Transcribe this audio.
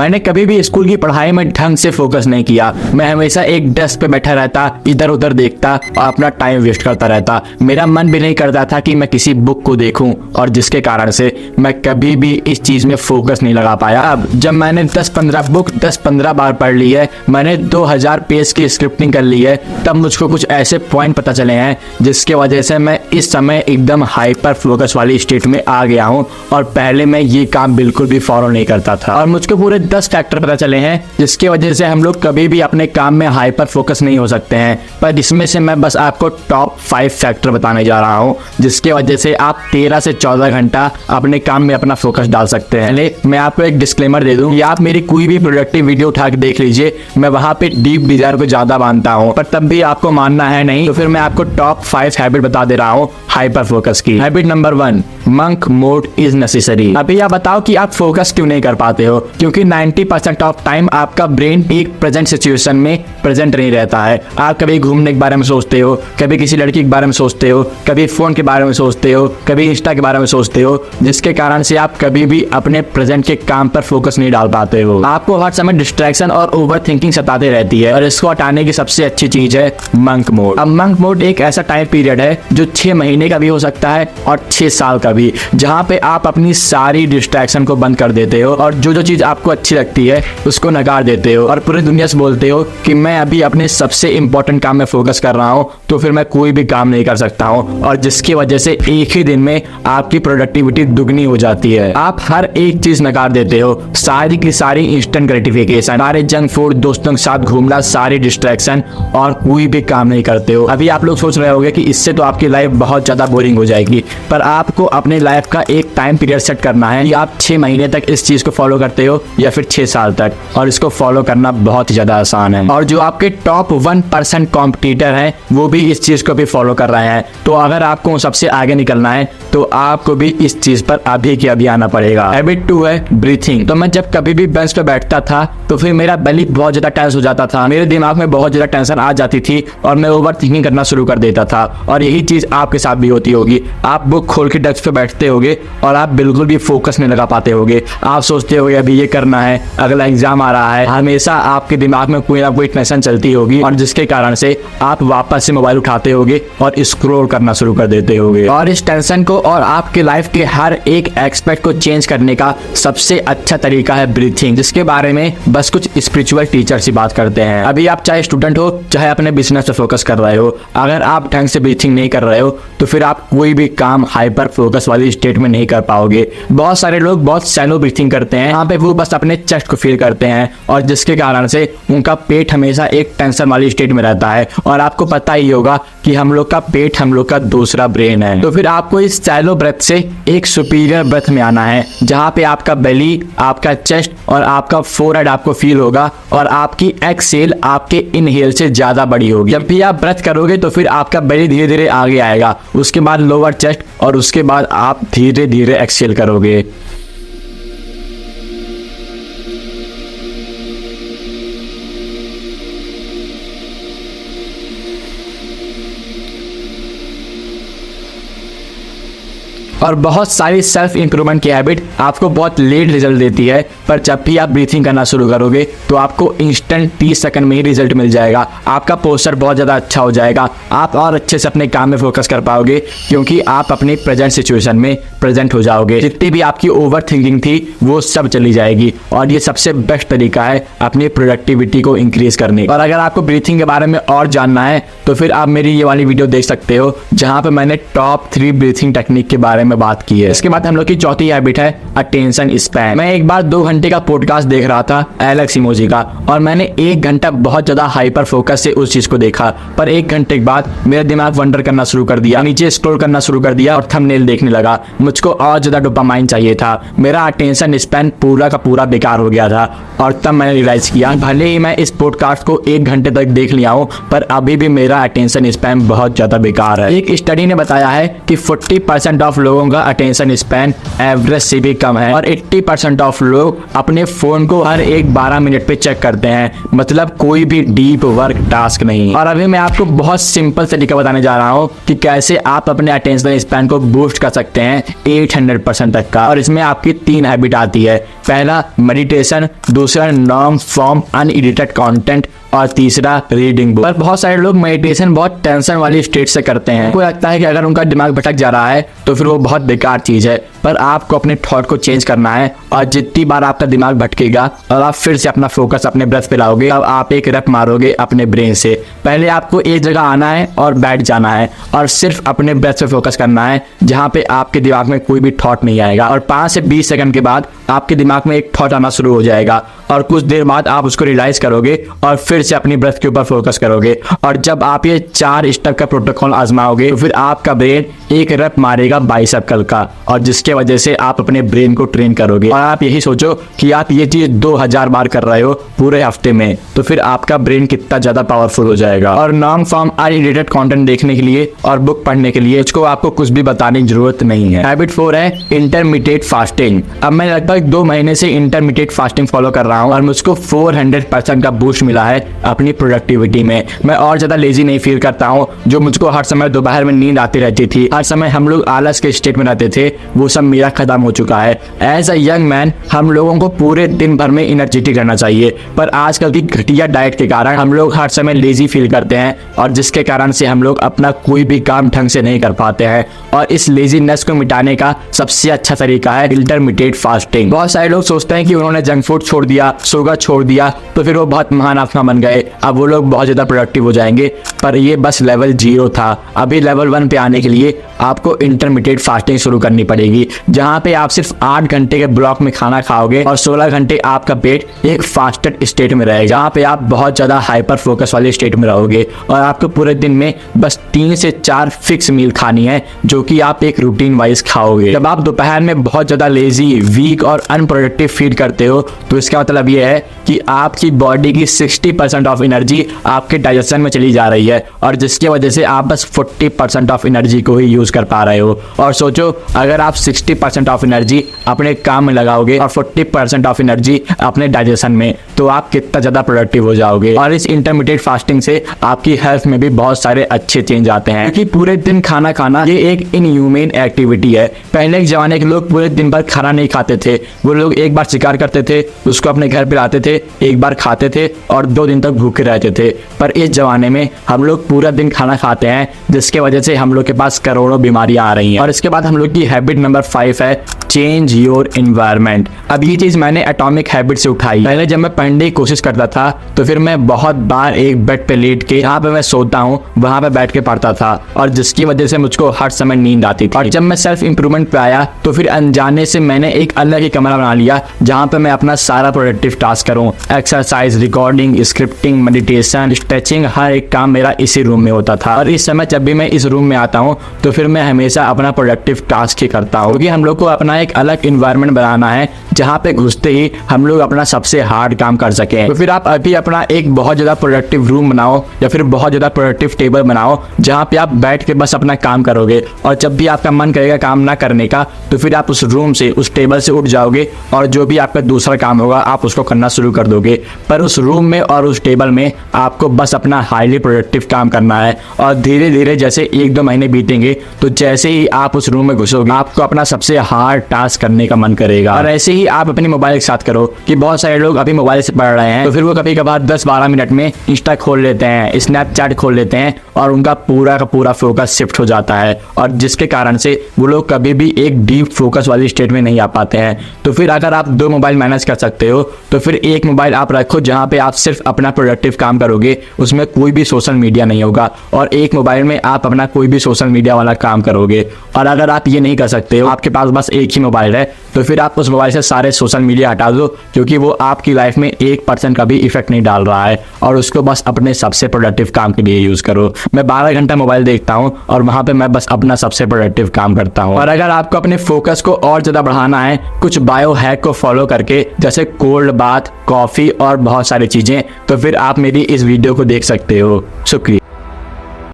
मैंने कभी भी स्कूल की पढ़ाई में ढंग से फोकस नहीं किया। मैं हमेशा एक डेस्क पे बैठा रहता, इधर उधर देखता और अपना टाइम वेस्ट करता रहता। मेरा मन भी नहीं करता था कि मैं किसी बुक को देखूं, और जिसके कारण से मैं कभी भी इस चीज में फोकस नहीं लगा पाया। अब जब मैंने 10-15 बुक 10-15 बार पढ़ ली है, मैंने 2000 पेज की स्क्रिप्टिंग कर ली है, तब मुझको कुछ ऐसे पॉइंट पता चले हैं जिसके वजह से मैं इस समय एकदम हाइपर फोकस वाली स्टेट में आ गया हूं। और पहले मैं ये काम बिल्कुल भी फॉलो नहीं करता था। और मुझको पूरे 10 फैक्टर पता चले हैं जिसके वजह से हम लोग कभी भी अपने काम में हाइपर फोकस नहीं हो सकते हैं। पर इसमें से मैं बस आपको टॉप 5 फैक्टर बताने जा रहा हूं जिसके वजह से आप 13 से 14 घंटा अपने काम में अपना फोकस डाल सकते हैं। मैं आपको एक डिस्क्लेमर दे दूं कि आप मेरी कोई भी प्रोडक्टिव वीडियो उठा के देख लीजिए, मैं वहां पे डीप डिजायर को ज्यादा मानता हूं, पर तब भी आपको मानना है नहीं, तो फिर मैं आपको टॉप 5 हैबिट बता दे रहा हूं हाइपर फोकस की। Habit number 1, monk mode is necessary. अभी आप बताओ कि आप फोकस क्यों नहीं कर पाते हो? क्योंकि 90% ऑफ टाइम आपका ब्रेन एक प्रेजेंट सिचुएशन में प्रेजेंट नहीं रहता है। आप कभी घूमने के बारे में सोचते हो, कभी किसी लड़की के बारे में सोचते हो, कभी फोन के बारे में सोचते हो, कभी इंस्टा के बारे में सोचते हो, जिसके कारण से आप कभी भी अपने प्रेजेंट के काम पर फोकस नहीं डाल पाते हो। आपको हर समय डिस्ट्रैक्शन और ओवर थिंकिंग सताते रहती है, और इसको हटाने की सबसे अच्छी चीज है मंक मोड। अब मंक मोड एक ऐसा टाइम पीरियड है जो 6 महीने का भी हो सकता है और 6 साल का भी, जहाँ पे आप अपनी सारी डिस्ट्रैक्शन को बंद कर देते हो और जो चीज आपको अच्छी लगती है उसको नकार देते हो, और पूरी दुनिया से बोलते हो कि मैं अभी अपने सबसे इंपॉर्टेंट काम में फोकस कर रहा हूँ, तो फिर मैं कोई भी काम नहीं कर सकता हूँ। और जिसकी वजह से एक ही दिन में आपकी प्रोडक्टिविटी दुगनी हो जाती है। आप हर एक चीज नकार देते हो, सारी की सारी इंस्टेंट ग्रेटिफिकेशन, सारे जंक फूड, दोस्तों के साथ घूमना, सारी डिस्ट्रैक्शन, और कोई भी काम नहीं करते हो। अभी आप लोग सोच रहे होंगे कि इससे तो आपकी लाइफ बहुत ज्यादा बोरिंग हो जाएगी, पर आपको अपने लाइफ का एक टाइम पीरियड सेट करना है कि आप 6 महीने तक इस चीज को फॉलो करते हो या फिर 6 साल तक, और इसको फॉलो करना बहुत ही ज्यादा आसान है। और जो आपके टॉप 1% कॉम्पिटिटर हैं वो भी इस चीज को भी फॉलो कर रहे हैं, तो अगर आपको सबसे आगे निकलना है तो आपको भी इस चीज पर अभी के अभी आना पड़ेगा। हैबिट 2 है ब्रीथिंग। तो मैं जब कभी भी बेंच पे बैठता था तो फिर मेरा बेली बहुत ज्यादा टेंस हो जाता था, मेरे दिमाग में बहुत ज्यादा टेंशन आ जाती थी और मैं ओवर थिंकिंग करना शुरू कर देता था। और यही चीज आपके साथ भी होती होगी। आप बुक खोल के डेस्क पे बैठते होगे और आप बिल्कुल भी फोकस नहीं लगा पाते होगे। आप सोचते होगे अभी ये करना है, अगला एग्जाम आ रहा है, हमेशा आपके दिमाग में कोई ना कोई टेंशन चलती होगी, और जिसके कारण से आप वापस से मोबाइल उठाते होगे और स्क्रॉल करना शुरू कर देते होगे। और इस टेंशन को और आपके लाइफ के हर एक एस्पेक्ट को चेंज करने का सबसे अच्छा तरीका है ब्रीथिंग, जिसके बारे में बस कुछ स्पिरिचुअल टीचर से बात करते हैं। अभी आप चाहे स्टूडेंट हो, चाहे अपने बिजनेस पे फोकस कर रहे हो, अगर आप ढंग से ब्रीथिंग नहीं कर रहे हो तो फिर आप कोई भी काम हाइपर फोकस वाली स्टेट में नहीं कर पाओगे। बहुत सारे लोग बहुत शैलो ब्रीथिंग करते हैं, यहाँ पे वो बस अपने चेस्ट को फील करते हैं, और जिसके कारण से उनका पेट हमेशा एक टेंशन वाली स्टेट में रहता है। और आपको पता ही होगा कि हम लोग का पेट हम लोग का दूसरा ब्रेन है। तो फिर आपको इस शैलो ब्रेथ से एक सुपीरियर ब्रेथ में आना है, जहाँ पे आपका बेली, आपका चेस्ट और आपका फोरहेड आपको फील होगा, और आपकी एक्सहेल आपके इनहेल से ज्यादा बड़ी होगी। जब भी आप ब्रेथ करोगे तो फिर आपका बेली धीरे धीरे आगे आएगा, उसके बाद लोअर चेस्ट, और उसके बाद आप धीरे धीरे एक्सहेल करोगे। और बहुत सारी सेल्फ इंप्रूवमेंट की हैबिट आपको बहुत लेट रिजल्ट देती है, पर जब भी आप ब्रीथिंग करना शुरू करोगे तो आपको इंस्टेंट 30 सेकंड में ही रिजल्ट मिल जाएगा। आपका पोस्चर बहुत ज़्यादा अच्छा हो जाएगा, आप और अच्छे से अपने काम में फोकस कर पाओगे, क्योंकि आप अपनी प्रेजेंट सिचुएशन में प्रेजेंट हो जाओगे। जितनी भी आपकी ओवर थिंकिंग थी वो सब चली जाएगी, और ये सबसे बेस्ट तरीका है अपनी प्रोडक्टिविटी को इंक्रीज करने। और अगर आपको ब्रीथिंग के बारे में और जानना है तो फिर आप मेरी ये वाली वीडियो देख सकते हो, जहाँ पे मैंने टॉप 3 ब्रीथिंग टेक्निक के बारे में बात की है। इसके बाद हम लोग की चौथी हैबिट है अटेंशन स्पैन। मैं एक बार 2 घंटे का पॉडकास्ट देख रहा था एलेक्स इमोजी का, और मैंने 1 घंटा बहुत ज्यादा हाइपर फोकस से उस चीज को देखा, पर 1 घंटे के बाद मेरा दिमाग वंडर करना शुरू कर दिया, नीचे स्क्रॉल करना शुरू कर दिया और थंबनेल देखने लगा। मुझको और ज्यादा डोपामाइन चाहिए था, मेरा अटेंशन स्पैन पूरा का पूरा बेकार हो गया था। और तब मैंने रियलाइज किया, भले ही मैं इस पॉडकास्ट को 1 घंटे तक देख लिया हूँ, पर अभी भी मेरा अटेंशन स्पैन बहुत ज्यादा बेकार है। एक स्टडी ने बताया है कि 40% ऑफ लोगों लोगों का अटेंशन स्पैन एवरेज से भी कम है और 80% ऑफ लोग अपने फोन को हर एक 12 मिनट पे चेक करते हैं, मतलब कोई भी डीप वर्क टास्क नहीं। और अभी मैं आपको बहुत सिंपल तरीका बताने जा रहा हूँ कि कैसे आप अपने अटेंशन स्पैन को बूस्ट कर सकते हैं 800% तक का। और इसमें आपकी 3 हैबिट आती है। पहला मेडिटेशन, दूसरा लॉन्ग फॉर्म अनएडिटेड कंटेंट और तीसरा रीडिंग बुक। पर बहुत सारे लोग मेडिटेशन बहुत टेंशन वाली स्टेट से करते हैं। उनको लगता है कि अगर उनका दिमाग भटक जा रहा है तो फिर वो बहुत बेकार चीज है। पर आपको अपने थॉट को चेंज करना है और जितनी बार आपका दिमाग भटकेगा और आप फिर से अपना फोकस अपने ब्रेथ पे लाओगे, अब आप एक रैप मारोगे अपने ब्रेन से। पहले आपको एक जगह आना है और बैठ जाना है और सिर्फ अपने ब्रेथ पे फोकस करना है, जहाँ पे आपके दिमाग में कोई भी थॉट नहीं आएगा। और 5 से 20 सेकंड के बाद आपके दिमाग में एक थॉट आना शुरू हो जाएगा और कुछ देर बाद आप उसको रियलाइज करोगे और फिर से अपनी ब्रेथ के ऊपर फोकस करोगे। और जब आप ये 4 स्टेप का प्रोटोकॉल आजमाओगे तो फिर आपका ब्रेन एक रैप मारेगा बाइसेप कर्ल का, और जिसके वजह से आप अपने ब्रेन को ट्रेन करोगे। और आप यही सोचो कि आप ये चीज 2000 बार कर रहे हो पूरे हफ्ते में, तो फिर आपका ब्रेन कितना ज्यादा पावरफुल हो जाएगा। और लॉन्ग फॉर्म अनएडिटेड कंटेंट देखने के लिए और बुक पढ़ने के लिए उसको आपको कुछ भी बताने की जरूरत नहीं है। हैबिट 4 है इंटरमीडिएट फास्टिंग। अब मैं लगभग 2 महीने से इंटरमीडिएट फास्टिंग फॉलो कर रहा हूँ और मुझको 400% का बूस्ट मिला है अपनी प्रोडक्टिविटी में। मैं और ज्यादा लेजी नहीं फील करता हूँ। जो मुझको हर समय दोपहर में नींद आती रहती थी, हर समय हम लोग आलस के स्टेट में रहते थे, वो सब मेरा खत्म हो चुका है। एज अ यंग मैन हम लोगों को पूरे दिन भर में एनर्जेटिक रहना चाहिए, पर आजकल की घटिया डाइट के कारण हम लोग हर समय लेजी फील करते हैं और जिसके कारण से हम लोग अपना कोई भी काम ढंग से नहीं कर पाते हैं। और इस लेजीनेस को मिटाने का सबसे अच्छा तरीका है इंटरमीडिएट फास्टिंग। बहुत सारे लोग सोचते हैं कि उन्होंने जंक फूड छोड़ दिया, शुगर छोड़ दिया, तो फिर वो बहुत महान आत्मा बन गए, अब वो लोग बहुत ज्यादा प्रोडक्टिव हो जाएंगे। पर ये बस लेवल 0 था। अभी लेवल 1 पे आने के लिए आपको इंटरमीडिएट फास्टिंग शुरू करनी पड़ेगी, जहां पे आप सिर्फ 8 घंटे के ब्लॉक में खाना खाओगे और 16 घंटे आपका पेट एक फास्टेड स्टेट में रहेगा, जहां पे आप बहुत ज्यादा हाइपर फोकस वाले स्टेट में रहोगे। और आपको पूरे दिन में बस 3 से 4 फिक्स मील खानी है, जो कि आप एक रूटीन वाइज खाओगे। जब आप दोपहर में बहुत ज्यादा लेजी, वीक और अनप्रोडक्टिव फील करते हो, तो इसका मतलब ये है कि आपकी बॉडी की 60% ऑफ एनर्जी आपके डाइजेशन में चली जा रही है, और जिसकी वजह से आप बस 40% ऑफ एनर्जी को ही यूज कर पा रहे हो। और सोचो, अगर आप 60% ऑफ एनर्जी अपने काम में लगाओगे और 40% ऑफ एनर्जी अपने डाइजेशन में, तो आप कितना ज्यादा प्रोडक्टिव हो जाओगे। और इस इंटरमीडिएट फास्टिंग से आपकी हेल्थ में भी बहुत सारे अच्छे चेंज आते हैं, क्योंकि पूरे दिन खाना खाना ये एक इनह्यूमन एक्टिविटी है। पहले के जमाने के लोग पूरे दिन भर खाना नहीं खाते थे। वो लोग एक बार शिकार करते थे, उसको अपने घर पे लाते थे, एक बार खाते थे और 2 दिन तक भूखे रहते थे। पर इस जमाने में हम लोग पूरा दिन खाना खाते हैं, जिसके वजह से हम लोग के पास करोड़ों बीमारियां आ रही हैं। और इसके बाद हम लोग की हैबिट नंबर 5 है चेंज योर एनवायरनमेंट। अब ये चीज मैंने एटॉमिक हैबिट से उठाई। पहले जब मैं पढ़ने की कोशिश करता था तो फिर मैं बहुत बार एक बेड पे लेट के, जहाँ पे मैं सोता हूँ वहां पे बैठ के पढ़ता था, और जिसकी वजह से मुझको हर समय नींद आती थी। और जब मैं सेल्फ इंप्रूवमेंट पे आया तो फिर अनजाने से मैंने एक अलग ही कमरा बना लिया, जहाँ पे मैं अपना सारा प्रोडक्टिव टास्क करूँ। Exercise, recording, scripting, meditation, stretching, हर एक काम मेरा इसी रूम में होता था। और इस समय जब भी मैं इस रूम में आता हूँ तो फिर मैं हमेशा अपना प्रोडक्टिव टास्क ही करता हूँ, क्योंकि हम लोग को अपना एक अलग इन्वायरमेंट बनाना है, जहाँ पे घुसते ही हम लोग अपना सबसे हार्ड काम कर सकें। तो फिर आप अभी अपना एक बहुत ज्यादा प्रोडक्टिव रूम बनाओ या फिर बहुत ज्यादा प्रोडक्टिव टेबल बनाओ, जहाँ पे आप बैठ के बस अपना काम करोगे। और जब भी आपका मन करेगा काम ना करने का, तो फिर आप उस रूम से, उस टेबल से उठ जाओगे और जो भी आपका दूसरा काम होगा आप उसको करना शुरू कर दोगे। पर उस रूम में और उस टेबल में आपको बस अपना हाईली प्रोडक्टिव काम करना है। और धीरे धीरे जैसे 1-2 महीने बीतेंगे, तो जैसे ही आप उस रूम में घुसोगे, आपको अपना सबसे हार्ड टास्क करने का मन करेगा। और ऐसे ही आप अपने मोबाइल के साथ करो, कि बहुत सारे लोग अभी मोबाइल से पढ़ रहे हैं, तो फिर वो कभी कभार 10-12 मिनट में इंस्टा खोल लेते हैं, स्नैपचैट खोल लेते हैं, और उनका पूरा का पूरा फोकस शिफ्ट हो जाता है, और जिसके कारण से वो लोग कभी भी एक डीप फोकस वाली स्टेट में नहीं आ पाते हैं। तो फिर अगर आप 2 मोबाइल मैनेज कर सकते हो, तो फिर एक मोबाइल आप रखो जहाँ पे आप सिर्फ अपना प्रोडक्टिव काम करोगे, उसमें कोई भी सोशल मीडिया नहीं होगा, और एक मोबाइल में आप अपना कोई भी सोशल मीडिया वाला काम करोगे। और अगर आप ये नहीं कर सकते हो, आपके पास बस एक ही मोबाइल है, तो फिर आप उस मोबाइल से सारे सोशल मीडिया हटा दो, क्योंकि वो आपकी लाइफ में 1% का भी इफेक्ट नहीं डाल रहा है, और उसको बस अपने सबसे प्रोडक्टिव काम के लिए यूज करो। मैं 12 घंटा मोबाइल देखता हूँ और वहां पे मैं बस अपना सबसे प्रोडक्टिव काम करता हूँ। और अगर आपको अपने फोकस को और ज्यादा बढ़ाना है कुछ बायो हैक को फॉलो करके, जैसे कोल्ड बाथ, कॉफी और बहुत सारी चीजें, तो फिर आप मेरी इस वीडियो को देख सकते हो। शुक्रिया।